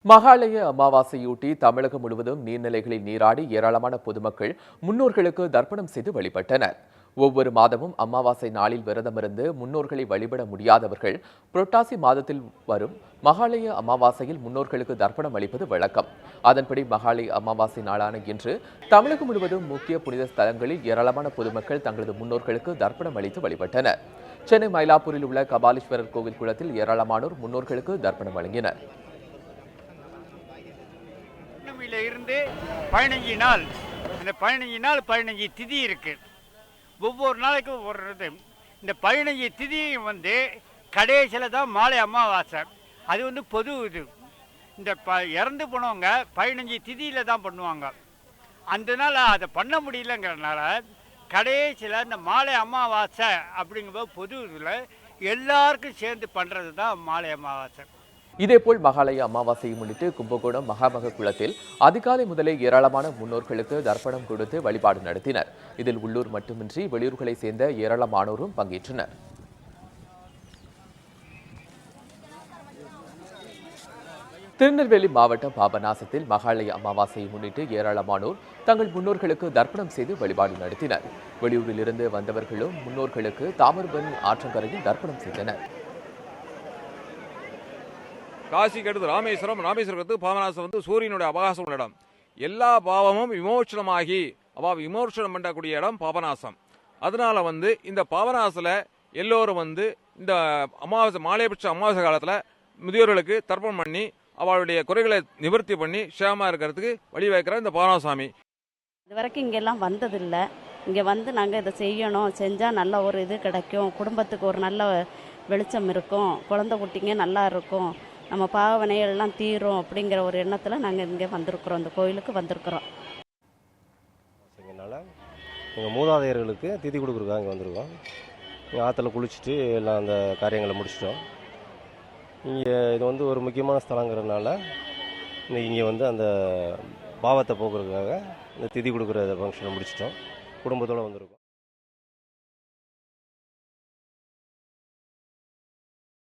மகாலய அமாவாசையொட்டி தமிழகம் முழுவதும் நீர்நிலைகளில் நீராடி ஏராளமான பொதுமக்கள் முன்னோர்களுக்கு தர்ப்பணம் செய்து வழிபட்டனர். ஒவ்வொரு மாதமும் அமாவாசை நாளில் விரதமிருந்து முன்னோர்களை வழிபட முடியாதவர்கள் புரட்டாசி மாதத்தில் வரும் மகாலய அமாவாசையில் முன்னோர்களுக்கு தர்ப்பணம் அளிப்பது வழக்கம். அதன்படி மகாலய அமாவாசை நாளான இன்று தமிழகம் முழுவதும் முக்கிய புனித ஸ்தலங்களில் ஏராளமான பொதுமக்கள் தங்களது முன்னோர்களுக்கு தர்ப்பணம் அளித்து வழிபட்டனர். சென்னை மயிலாப்பூரில் உள்ள கபாலீஸ்வரர் கோவில் குளத்தில் ஏராளமானோர் முன்னோர்களுக்கு தர்ப்பணம் வழங்கினர். இருந்து 15 நாள், இந்த 15 திதி இருக்கு. ஒவ்வொரு நாளைக்கும் ஒவ்வொரு இந்த 15 திதியும் கடைசியில் தான் மாலை அமாவாசை. அது பொது இது. இந்த இறந்து போனவங்க 15 திதியில் தான் பண்ணுவாங்க. அந்த நாள் அதை பண்ண முடியலங்கிறதுனால கடைசியில் இந்த மாலை அமாவாசை அப்படிங்கும்போது பொது இதில் எல்லாருக்கும் சேர்ந்து பண்ணுறது தான் மாலை அமாவாசை. இதேபோல் மகாலய அமாவாசையை முன்னிட்டு கும்பகோணம் மகாமக குளத்தில் அதிகாலை முதலே ஏராளமான முன்னோர்களுக்கு தர்ப்பணம் கொடுத்து வழிபாடு நடத்தினர். இதில் உள்ளூர் மட்டுமின்றி வெளியூர்களை சேர்ந்த ஏராளமானோரும் பங்கேற்றனர். திருநெல்வேலி மாவட்டம் பாபநாசத்தில் மகாலய அமாவாசையை முன்னிட்டு ஏராளமானோர் தங்கள் முன்னோர்களுக்கு தர்ப்பணம் செய்து வழிபாடு நடத்தினர். வெளியூரில் இருந்து வந்தவர்களும் முன்னோர்களுக்கு தாமிரபரணி ஆற்றங்கரையில் தர்ப்பணம் செய்தனர். காசிக்கு அடுத்து ராமேஸ்வரத்துக்கு பாபநாசம் சூரியனுடைய அவகாசம் உள்ள இடம். எல்லா பாவமும் விமோச்சனமாகி விமோச்சனம் பண்ணக்கூடிய இடம் பாபநாசம். அதனால இந்த பாபநாசில் எல்லோரும் இந்த அமாவாசை மாலையபட்ச அமாவாசை காலத்தில் முதியோர்களுக்கு தர்ப்பணம் பண்ணி அவளுடைய குறைகளை நிவர்த்தி பண்ணி சேமா இருக்கிறதுக்கு வழிவகுக்கிற இந்த பாபநாசாமி. இது வரைக்கும் இங்கெல்லாம் வந்ததில்லை. இங்கே நாங்கள் இதை செய்யணும், செஞ்சால் நல்ல ஒரு இது கிடைக்கும், குடும்பத்துக்கு ஒரு நல்ல வெளிச்சம் இருக்கும், குழந்தை குட்டிங்க நல்லா இருக்கும், நம்ம பாவனைகள்லாம் தீரும் அப்படிங்கிற ஒரு எண்ணத்தில் நாங்கள் இங்கே வந்திருக்கிறோம், இந்த கோயிலுக்கு வந்திருக்கிறோம். எங்கள் மூதாதையர்களுக்கு திதி கொடுக்குறதுக்காக இங்கே வந்திருக்கோம். இங்கே ஆற்றுல குளிச்சுட்டு எல்லாம் அந்த காரியங்களை முடிச்சிட்டோம். இங்கே இது ஒரு முக்கியமான ஸ்தலங்கிறதுனால இங்கே அந்த பாவத்தை போக்குறதுக்காக இந்த திதி கொடுக்குற ஃபங்க்ஷனை முடிச்சிட்டோம். குடும்பத்தோடு வந்திருக்கோம்.